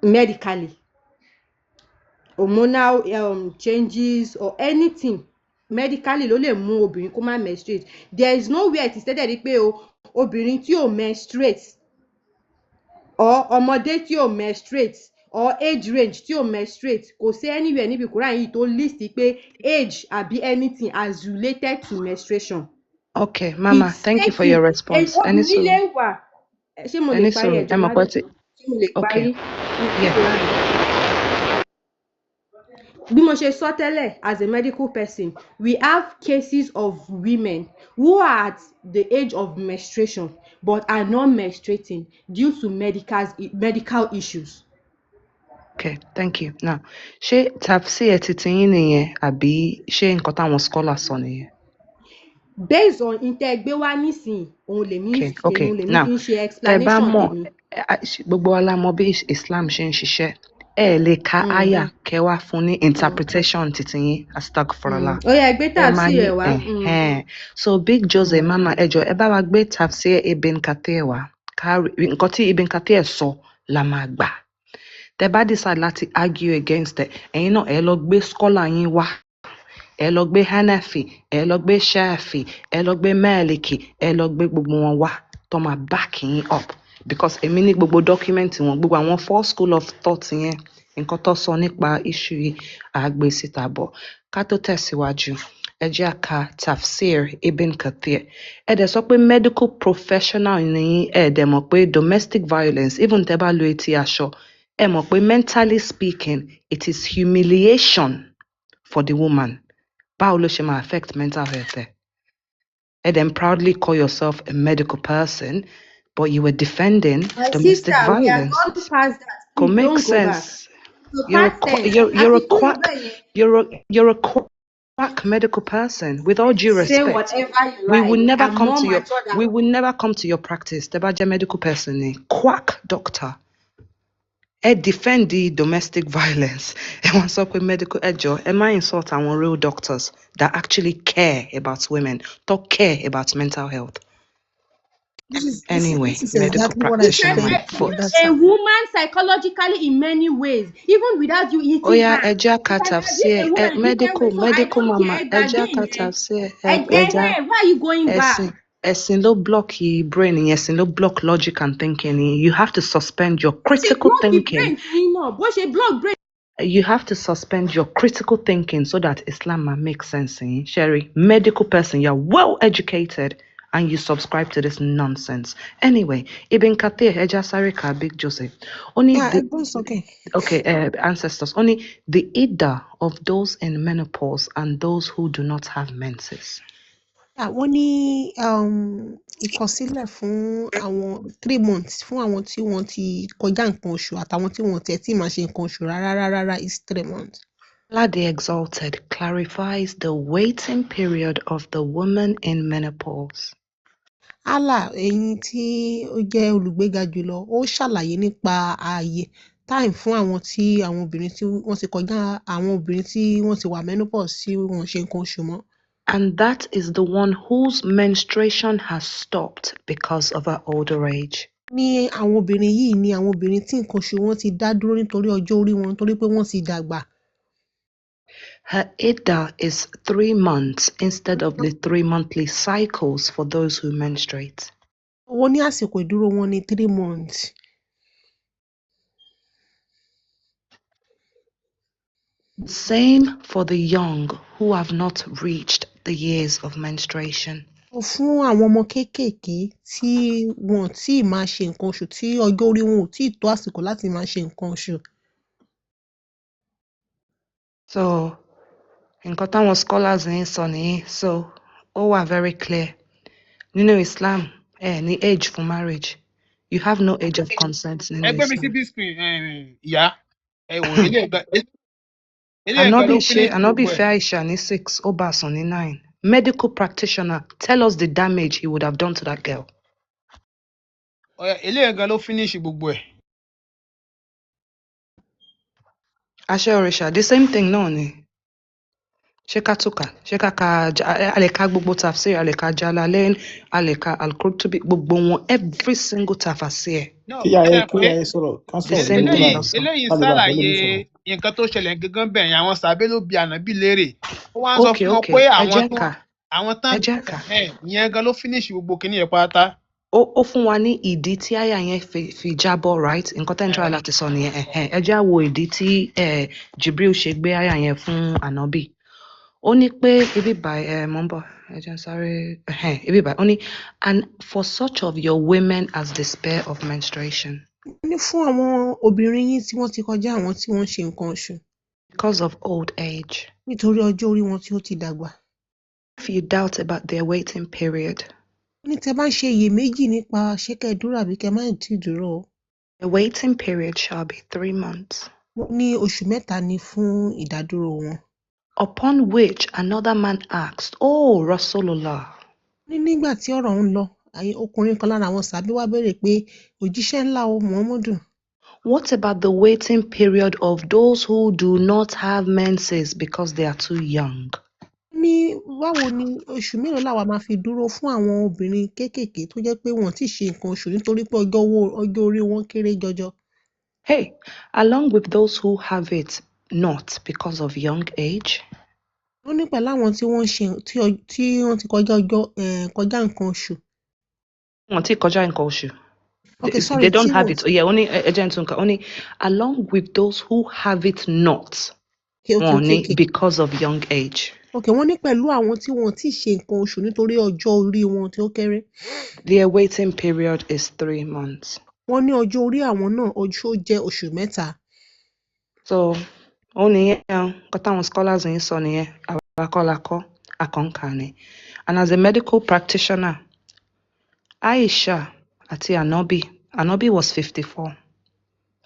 medically, hormonal changes or anything medically ló lè mú obìnrin kó má menstruate. There is nowhere it is stated pé obìnrin tí ò menstruate or ọmọdé tí ò menstruate or age range tí ò menstruate, kò sí anywhere níbi Quran yìí tó list pé age àbí anything as related to menstruation. Okay, Mama, thank you for your response. Obìnrin lè wà, ṣé mo lè parí ẹ̀jọ̀ má dé, ṣé mo lè parí? Bí mo ṣe sọ tẹ́lẹ̀, as a medical person, we have cases of women who are at the age of menstruation but are not menstruating due to medical issues. Okay, thank you. Now, ṣé tafsir titi yín nìyẹn àbí ṣé nǹkan táwọn scholars sọ nìyẹn? Based on ìtẹ́gbé wá nísìnyí, òun lèmi fi ń ṣe explanation tèmi. Gbogbo wa la mọ̀ bí Islam ṣe ń ṣiṣẹ́. Ẹ lè ka aya kẹ́ wá fún ní interpretation titi yín, astagfirullah. Ó yá, gbé tafsir ẹ̀ wá. So Big Jose, Mama, ẹ jọ̀ọ́ ẹ bá wa gbé tafsir Ibn Kathir wá. Nǹkan tí Ibn Kathir sọ la máa gbà. Tẹ́ bá decide láti argue against it, ẹ̀yin náà ẹ lọ gbé scholar yín wá. Ẹ lọ gbé Hanafi, ẹ lọ gbé Shafi, ẹ lọ gbé Maliki, ẹ lọ gbé gbogbo wọn wá tó máa back yín up, because èmi ní gbogbo document wọn, gbogbo àwọn 4 school of thought yẹn, nǹkan tó sọ nípa issue yìí àgbé síta bọ̀. Ká tó tẹ̀síwájú, ẹ jẹ́ á ka tafsir Ibn Kathir. Ẹ dẹ̀ sọ pé medical professional ni ẹ dẹ̀ mọ̀ pé domestic violence, even tẹ́ bá lo etí aṣọ, ẹ mọ̀ pé mentally speaking, it is humiliation for the woman. Báwo ló ṣe máa affect mental health ẹ? And then proudly call yourself a medical person, but you were defending domestic violence. We are gone past that. Could make sense. You're a quack medical person. With all due respect, say whatever you we like. will never come to your practice. Tebaja medical person, quack doctor. Defend the domestic violence. Medical am I insult our real doctors that actually care about women, that care about mental health? Anyway, medical practitioner. A woman psychologically in many ways, even without you eating. Oh yeah, medical mama. Why are you going back? Ẹ̀sìn ló block your brain, ẹ̀sìn ló block logic and thinking. You have to suspend your critical thinking. You have to suspend your critical thinking so that Islam might make sense. Sherry, medical person, you're well educated and you subscribe to this nonsense. Anyway, Ibn Kathir, Ejasarika, Big Joseph. Ancestors. Only the idda of those in menopause and those who do not have menses. Wọ́n ní ìkọsílẹ̀ fún àwọn 3 months fún àwọn tí wọ́n ti kọjá nǹkan oṣù àtàwọn tí wọ́n tẹ̀ tí máa ṣe nǹkan oṣù rárá is 3 months. Allah the Exalted clarifies the waiting period of the woman in menopause. Allah, ẹ̀yin tí ó jẹ́ olùgbéga jùlọ, ó ṣàlàyé nípa ààyè time fún àwọn obìnrin tí wọ́n ti kọjá, àwọn obìnrin tí wọ́n ti wà menopause tí wọ́n ṣe nǹkan oṣù mọ́. And that is the one whose menstruation has stopped because of her older age. Ní àwọn obìnrin yìí ni àwọn obìnrin tí nǹkan oṣù wọn ti dá dúró nítorí ọjọ́ orí wọn, torí pé wọ́n ti dàgbà. Her idda is 3 months instead of the 3 monthly cycles for those who menstruate. Wọ́n ní àsìkò ìdúró wọn ní 3 months. Same for the young who have not reached the years of menstruation. Fún àwọn ọmọ kéékèèké tí wọn tí máa ṣe nǹkan oṣù, tí ọjọ́ orí wọn ò tí tó àsìkò láti máa ṣe nǹkan oṣù. So, nǹkan táwọn scholars ń sọ nìyí, so ó wà very clear. Nínú Islam, ní age for marriage. You have no age of consent nínú Islam. Ẹgbẹ́ mi sí this screen, ìyá, ẹ wò ilé ẹgbẹ́. Ànábì fẹ́ Aisha ní 6, ó bá sùn ní 9. Medical practitioner, tell us the damage he would have done to that girl. Ilé ẹgbẹ́ ló finish gbogbo ẹ̀. Àṣẹ òrìṣà, the same thing náà ni. ṣé ká tún kà ṣé ká ka a lè ka gbogbo tafsir a lè ka Jalalain a lè ka Al-Qurtubi gbogbo wọn every single tafsir No, Kíyà ṣe ẹ mọ̀ pé sọ̀rọ̀ ká the sọ̀rọ̀ same lórí thing báyìí ló sọ. eléyìí ká lè bá àfẹ́ ṣàlàyé lómi sọ̀rọ̀. nǹkan tó ṣẹlẹ̀ gangan bẹ́ẹ̀ yẹn àwọn sàbẹ́ ló bi ànábì léèrè ó wá ń sọ okay fún wọn okay pé ẹ àwọn jẹ́ tó ká àwọn tán ẹ jẹ́ ká ìyẹn gan ló finish gbogbo kinní yẹn pátá. ó fún wa ní ìdí tí àyà yẹn fi jábọ́ right nǹkan tẹ́ ń try láti sọ nìyẹn ẹ jẹ́ á wo ìdí tí Jibril ṣe gbé àyà yẹn fún ànábì ó ní pé ibi báyìí mò ń bọ̀ ẹ jẹ́ n sáré ibi báyìí ó ní and for such of your women as despair of menstruation Wọ́n ní fún àwọn obìnrin yín tí wọ́n ti kọjá àwọn tí wọ́n ń ṣe nǹkan oṣù because of old age. nítorí ọjọ́ orí wọn tí ó ti dàgbà. If you doubt about their waiting period, Wọ́n ní tẹ́ bá ń ṣe iyèméjì nípa ṣé kẹ́ ẹ dúró àbí kẹ́ ẹ má tíì dúró o. the waiting period shall be 3 months, Wọ́n ní oṣù mẹ́ta ni fún ìdádúró wọn. upon which another man asked, Oh, Rasulullah, Wọ́n ní nígbà tí ọ̀rọ̀ ń lọ ọkùnrin kan lára àwọn sàbí wá béèrè pé òjíṣẹ́ ńlá o Muhammadu what about the waiting period of those who do not have menses because they are too young? ní báwo ni oṣù mélòó làwa máa fi dúró fún àwọn obìnrin kéékèèké tó jẹ́ pé wọ́n ti ṣe nǹkan oṣù nítorí pé ọjọ́ orí wọn kéré jọjọ. Hey, along with those who have it not because of young age, Wọ́n ní pẹ̀lú àwọn tí wọ́n ṣe tí wọ́n ti kọjá nǹkan oṣù. wọ́n ti kọjá nǹkan oṣù. Okay, sorry, they don't tí have wọ́n it. Yeah, only only along with those who have it not, okay. because of young age. Okay, wọ́n ní pẹ̀lú àwọn tí wọ́n ti ṣe nǹkan oṣù nítorí ọjọ́ orí wọn tí ó kéré. Their waiting period is 3 months. Wọ́n ní ọjọ́ orí àwọn náà jẹ́ oṣù mẹ́ta. So, ó nìyẹn nǹkan táwọn scholars yìí sọ nìyẹn àwa kọ́ la kọ́ àkànkà ni. And as a medical practitioner, Aisha àti Ànábì was 54.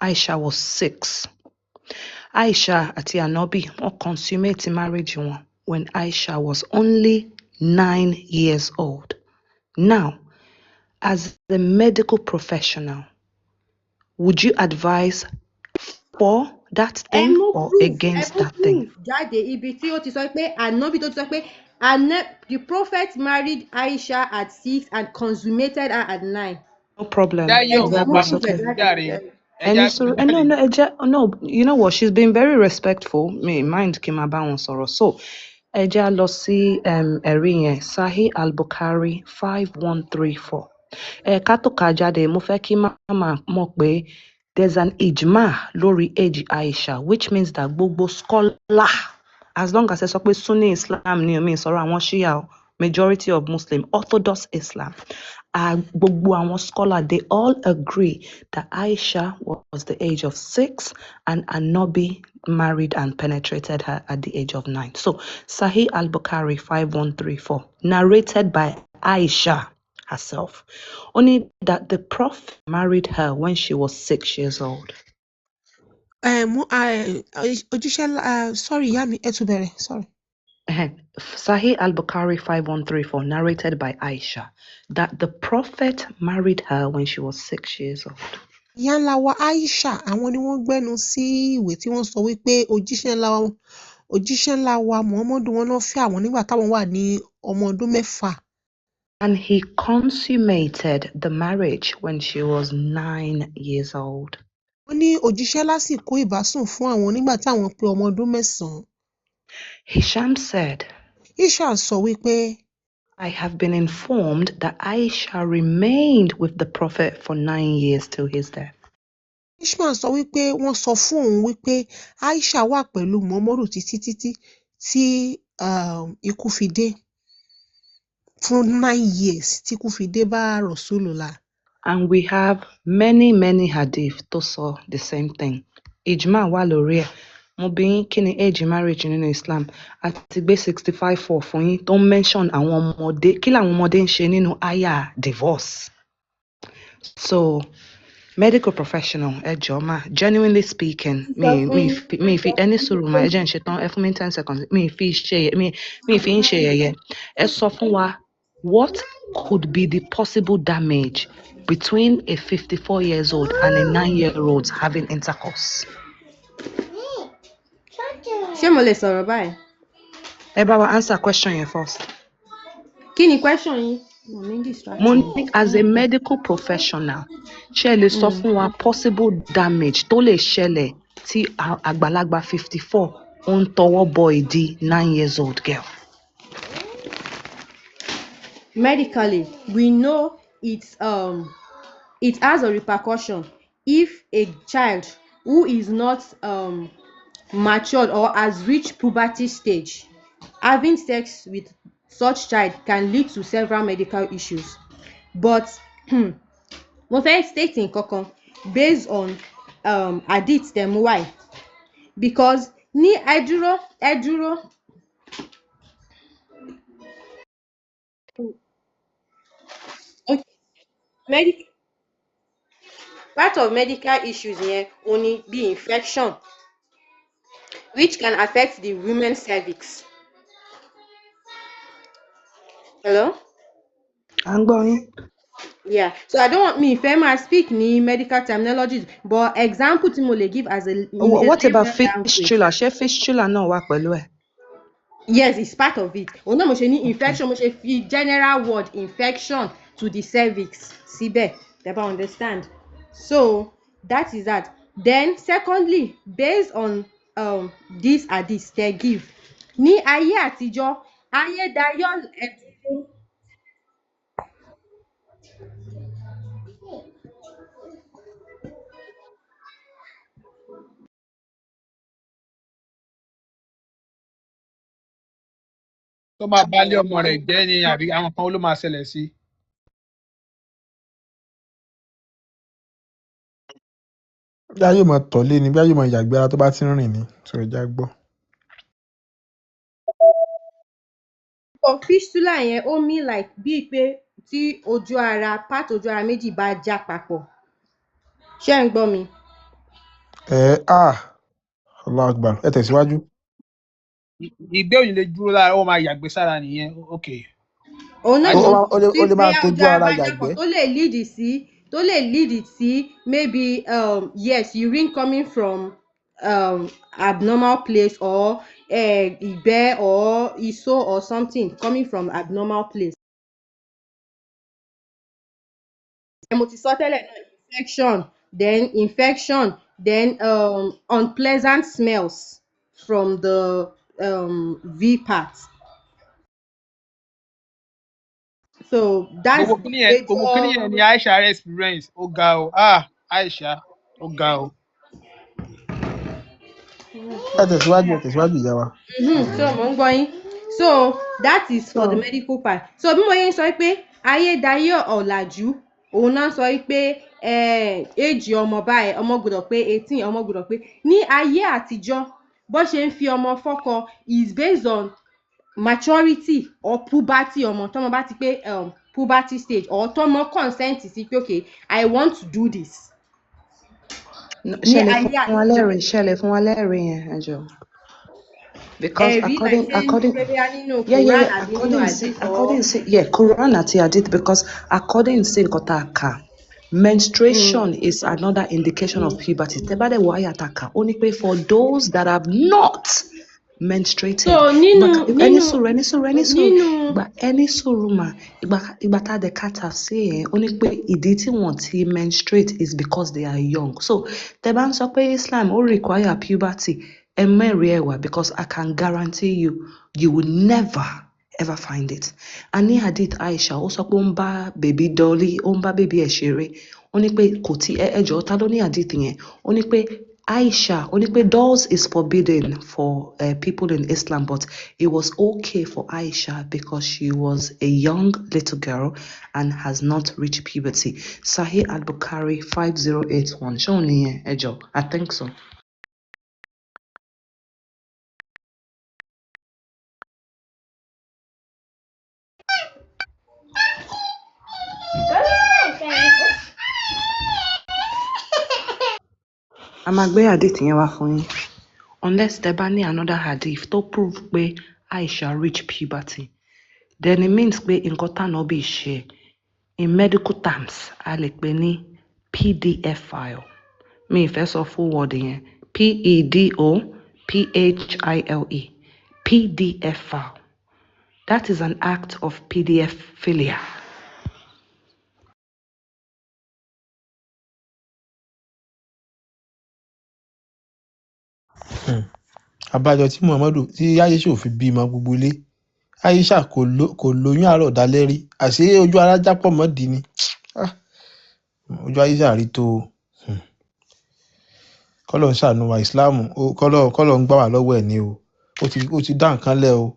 Aisha was 6. Aisha àti Ànábì wọ́n consummate marriage wọn when Aisha was only 9 years old. Now, as a medical professional, would you advise for that thing or against that thing? Jáde ibi tí ó ti sọ pé Ànábì tó ti sọ pé the prophet married Aisha at 6 and consummated her at 9. No problem. That's okay. No, you know what? She's been very respectful. Me mind kí n máa bá wọn sọ̀rọ̀. So, ẹ jẹ́ á lọ sí ẹ̀rí yẹn Sahih al-Bukhari 5134. Ká tó kà jáde, mo fẹ́ kí màmá mọ̀ pé there's an ijma lórí age Aisha, which means that gbogbo scholar, as long as ẹ sọ pé Sunni Islam ni omi ìsọ̀rọ̀ àwọn Shia, majority of Muslim, Orthodox Islam, gbogbo àwọn scholar, they all agree that Aisha was the age of 6 and Ànábì married and penetrated her at the age of 9. So, Sahih al-Bukhari 5134, narrated by Aisha herself, only that the Prophet married her when she was 6 years old. Sorry, ìyá mi, ẹ tún bẹ̀rẹ̀, sorry. Sahih al-Bukhari 5134, narrated by Aisha, that the Prophet married her when she was 6 years old. Ìyá ńlá wa Aisha, àwọn ni wọ́n gbẹ́nu sí ìwé tí wọ́n sọ wípé òjíṣẹ́ ńlá wa Muhammadu wọn náà fẹ́ àwọn nígbà táwọn wà ní ọmọ ọdún 6. And he consummated the marriage when she was 9 years old. Wọ́n ní òjíṣẹ́ lásìkò ìbásùn fún àwọn nígbà táwọn pé ọmọ ọdún 9. Hisham said, Hisham sọ wípé, I have been informed that Aisha remained with the Prophet for 9 years till his death. Hisham sọ wípé wọ́n sọ fún òun wípé Aisha wà pẹ̀lú Muhammadu títí tí ikú fi dé. Fún 9 years tí ikú fi dé bá Rasulullah. And we have many hadith tó sọ the same thing. Ijma wà lórí ẹ̀. Mo bi yín kí ni age marriage nínú Islam àti gbé 65 fún yín tó ń mention àwọn ọmọdé kí làwọn ọmọdé ń ṣe nínú aya divorce. So medical professional ẹ jọ̀ọ́ ma genuinely speaking mi fi ẹni sùúrù ma ẹ jẹ́ n ṣe tán ẹ fún mi 10 seconds mi fi ń ṣe yẹ̀yẹ́ ẹ sọ fún wa what could be the possible damage between a 54 years old and a 9-year-old having intercourse. Ṣé mo lè sọ̀rọ̀ báyìí? ẹ bá wa answer question yẹn first. Kí ni question yín? Mo ní distract Mo me. ní as a medical professional ṣé ẹ lè sọ fún wa possible damage tó lè ṣẹlẹ̀ tí àgbàlagbà 54 ó ń tọwọ́ bọ ìdí 9 years old girl. Medically, we know it has a repercussion if a child who is not matured or has reached puberty stage, having sex with such child can lead to several medical issues. But mo fẹ́ state nǹkankan based on hadith dem why, because ní ẹ dúró okay. Part of medical issues yẹn òun ni bí infection which can affect the women's cervix. Hello? À ń gbọ́ yín. Yeah, so I don't want me ìfẹ́ máa speak ní medical terminologies, but example tí mo lè give as a What about layman fistula? Ṣé fistula náà wà pẹ̀lú ẹ̀? Yes, it's part of it. Òun náà mo ṣe ní infection, mo ṣe fi general word infection to the cervix síbẹ̀, tẹ́ bá understand. So that is that. Then secondly, based on this hadith they give, ní ayé àtijọ́, ayédayọ̀ ẹ̀dúró. tó máa balẹ̀ ọmọ rẹ̀ jẹ́ ni àbí àwọn kan ló máa ṣẹlẹ̀ sí. bí a yóò máa tọ̀lé ni bí a yóò máa yàgbé ara tó bá ti ń rìn ni tó ẹja gbọ́. For fistula yẹn ó mean like bíi pé tí ojú ara part ojú ara méjì bá já papọ̀. Ṣé ẹ̀ ń gbọ́ mi? Allahu Akbar, ẹ tẹ̀síwájú. ìgbẹ́ òyìn lè dúró lára ó máa yàgbé sára nìyẹn. ok. Òun náà ó lè máa tójú ara yàgbẹ́. tó lè lead sí maybe yes, urine coming from abnormal place or ìgbẹ́ or iṣó or something coming from abnormal place. Mo ti sọ tẹ́lẹ̀ náà, infection then unpleasant smells from the V part. So that's gbogbo kíní yẹn ni Aisha experience ó ga o. Aisha ó ga o. ẹ tẹ̀síwájú ìyá wa. So mo ń gbọ́ yín. So that is for the medical part. So bí mo yẹn sọ pé ayédayé ọ̀làjú òun náà sọ pé éèjì ọmọ báyìí ọmọ gbọ́dọ̀ pé 18 ọmọ gbọ́dọ̀ pé ní ayé àtijọ́ bó ṣe ń fi ọmọ fọ́kọ is based on maturity or puberty ọmọ tọ́mọ bá ti pé puberty stage or tọ́mọ consent sí pé okay, I want to do this. Ṣẹlẹ̀ fún wa lẹ́rìí yẹn ẹ jọ̀ọ́. Because according Quran àti hadith, because according sí nǹkan tá a kà, menstruation is another indication of puberty. Tẹ́ bá dẹ̀ wọ àyà tá a kà, ó ní pé for those that have not menstruated. So ẹni sùúrù mà ìgbà tá a dẹ̀ ká tà sí yẹn, ó ní pé ìdí tí wọ́n ti menstruate is because they are young. So tẹ́ bá ń sọ pé Islam ó require puberty, ẹ mẹ́rin ẹ̀ wá, because I can guarantee you will never ever find it. A ní hadith Aisha ó sọ pé ó ń bá bèbí Dolly, ó ń bá bèbí ẹ̀ ṣeré, ó ní pé kò tí ẹjọ́ ta ló ní hadith yẹn, ó ní pé Aisha, ó ní pé dolls is forbidden for people in Islam, but it was okay for Aisha because she was a young little girl and has not reached puberty. Sahih al-Bukhari 5081. Ṣé òun nìyẹn ẹjọ́? I think so. A máa gbé hadith yẹn wá fún yín, unless tẹ́ bá ní another hadith tó prove pé Aisha reach puberty, then it means pé nǹkan t'Ànábì ṣe in medical terms a lè pè ní PDF file. Mi ì fẹ́ sọ full word yẹn, PEDOPHILE, PDF file. That is an act of PDF-philia. Àbájọ tí Muhammadu tí Aisha ò fi bímọ gbogbo ilé. Aisha kò lóyún àárọ̀ dalẹ́ rí. Àṣé ojú ara jápọ̀ mọ́dì ni. Ah, ojú Aisha rí tó o. Kọ́lọ̀ ń ṣàánú wa Islam kọ́lọ̀ ń gbà wá lọ́wọ́ ẹ̀ ni o. Ó ti dá nǹkan lẹ̀ o.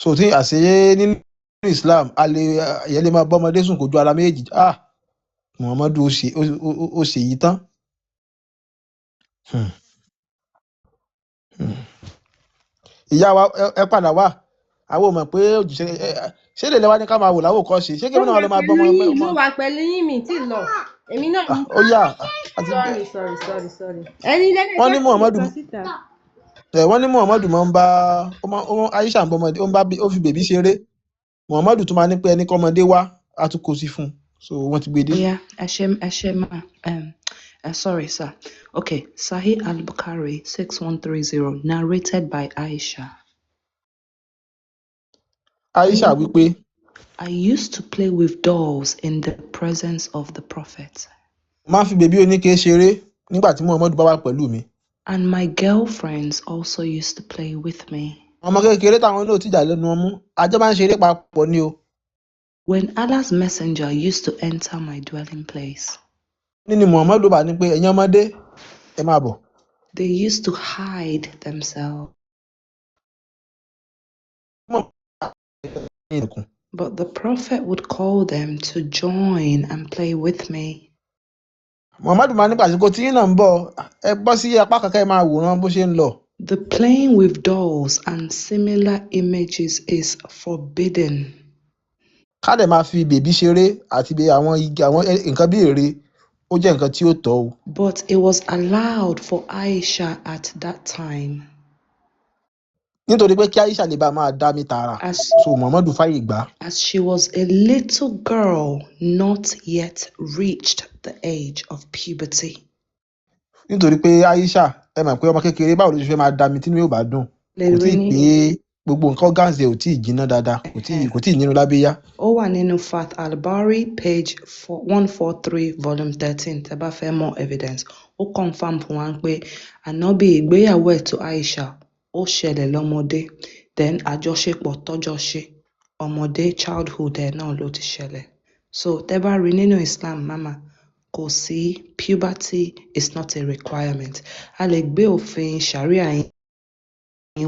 So tí àṣé nínú Islam ìyẹn lè máa bọ́ ọmọdé sùn kójú ara méjèèjì. Muhammadu ó ṣe yìí tán. Ìyá wa ẹ padà wá. Àwọn ò mọ̀ pé òjíṣẹ́ ṣé lè lẹ́wà ní ká máa wò láwòkọ́ ṣe. Ṣé kí wọ́n náà lọ máa bọ́ ọmọ. Mo wà pẹ̀lú yín mi tí lọ. Èmi náà ní. Ó yá. Sorry. Ẹni lẹ́lẹ́ Wọ́n ní Muhammadu síta. wọ́n ní Muhammadu máa ń bá Aisha ń bọ́ ọmọdé ó fi bèbí ṣeré. Muhammadu tún máa ní pé ẹni kọ́mọdé wá á tún kó sí fún un. So wọ́n ti gbé dé. Yeah, Ashema. Sorry, sir. Okay, Sahih al-Bukhari 6130, narrated by Aisha. Aisha wípé. I used to play with dolls in the presence of the Prophet. Máa fi bèbí oníke ṣeré nígbà tí Muhammadu bá wà pẹ̀lú mi. And my girlfriends also used to play with me. Ọmọ kékeré táwọn náà ti jà lẹ́nu ọmú. Àjọ máa ń ṣeré papọ̀ ni o. When Allah's messenger used to enter my dwelling place, Nínú Muhammadu bá ní pé ẹ̀yin ọmọdé ẹ máa bọ̀. They used to hide themselves. But the Prophet would call them to join and play with me. Muhammadu máa nípa àsìkò tí yín náà ń bọ̀ ẹ bọ́ sí apá kankan ẹ máa wòran bó ṣe ń lọ. The playing with dolls and similar images is forbidden. Ká dẹ̀ máa fi bèbí ṣeré àti àwọn nǹkan bí ère ó jẹ́ nǹkan tí ó tọ́ o. But it was allowed for Aisha at that time. Nítorí pé kí Aisha lè bá máa dá mi tààrà. So Muhammadu fàyè gbà. As she was a little girl not yet reached the age of puberty. Nítorí pé Aisha ẹ mọ̀ pé ọmọ kékeré báwo ló ṣe fẹ́ máa dá mi tínú yóò bá dùn. Kò tí ì pé gbogbo nǹkan gáàsì ò tí ì jiná dáadáa kò tí ì nínú lábẹ́yá. Ó wà nínú Fath al-Bari page 143 volume 13 tẹ́ bá fẹ́ more evidence. Ó confirm fún wa pé ànábì ìgbéyàwó ẹ̀ tó Aisha ó ṣẹlẹ̀ lọ́mọdé, then àjọṣepọ̀ tọ́jọ́ ṣe ọmọdé childhood ẹ̀ náà ló ti ṣẹlẹ̀. So tẹ́ bá rí nínú Islam mama kò sí puberty is not a requirement. A lè gbé òfin Sharia yín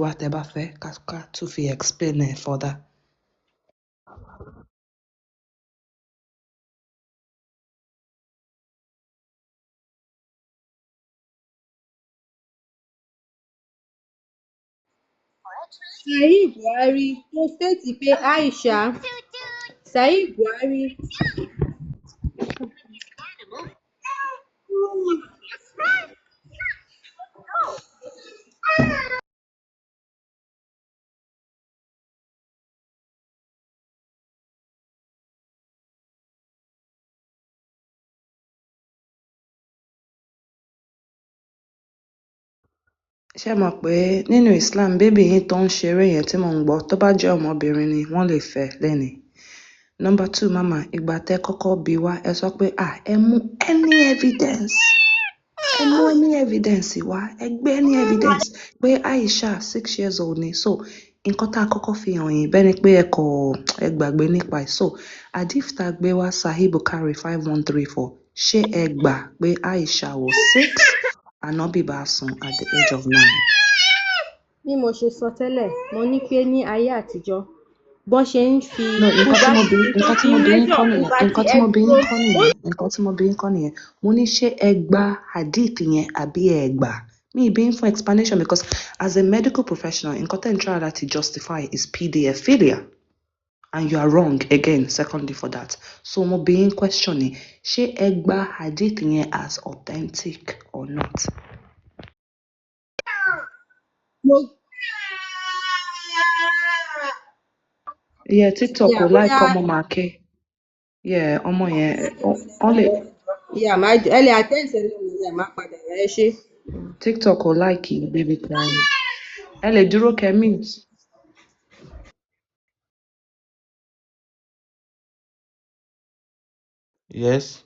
wá tẹ́ bá fẹ́ ká tún fi explain ẹ̀ further. Sahih Buhari tó stéètì pé Aisha Sahih Buhari. Ṣé mọ̀ pé nínú Islam bébì yín tó ń ṣeré yẹn tí mò ń gbọ́ tó bá jẹ́ ọmọbìnrin ni wọ́n lè fẹ́ lẹ́ni. Number 2 mama ìgbà tẹ́ kọ́kọ́ bí wá ẹ sọ pé ẹ mú any evidence wá ẹ gbé any evidence pé Aisha 6 years old ni. So nǹkan tá a kọ́kọ́ fi hàn yín bẹ́ẹ̀ ni pé ẹ gbàgbé nípa ẹ̀. So hadith tá a gbé wá Sahih Bukhari 5134 ṣé ẹ gbà pé Aisha was 6 Ànábì bá sùn at the age of 9? Bí mo ṣe sọ tẹ́lẹ̀ mo ní pé ní ayé àtijọ́ bọ́n ṣe ń fi nǹkan tí mo bí yín kọ́ nìyẹn mo ní ṣé ẹ gba hadith yẹn àbí ẹ gbà mi ì bí yín fún explanation because as a medical professional nǹkan tẹ́ ń try láti justify is PDF-philia and you are wrong again secondly for that. So mo bí yín question ni ṣé ẹ gba hadith yẹn as authentic or not. Yeah, TikTok will like ọmọ Màkè. Yeah, ọmọ yẹn only. Yeah, ẹ lè attend sẹ́lẹ̀ mi máa padà ẹ ṣe. TikTok will like you baby crying. ẹ lè dúró kẹ́ mute. Yes.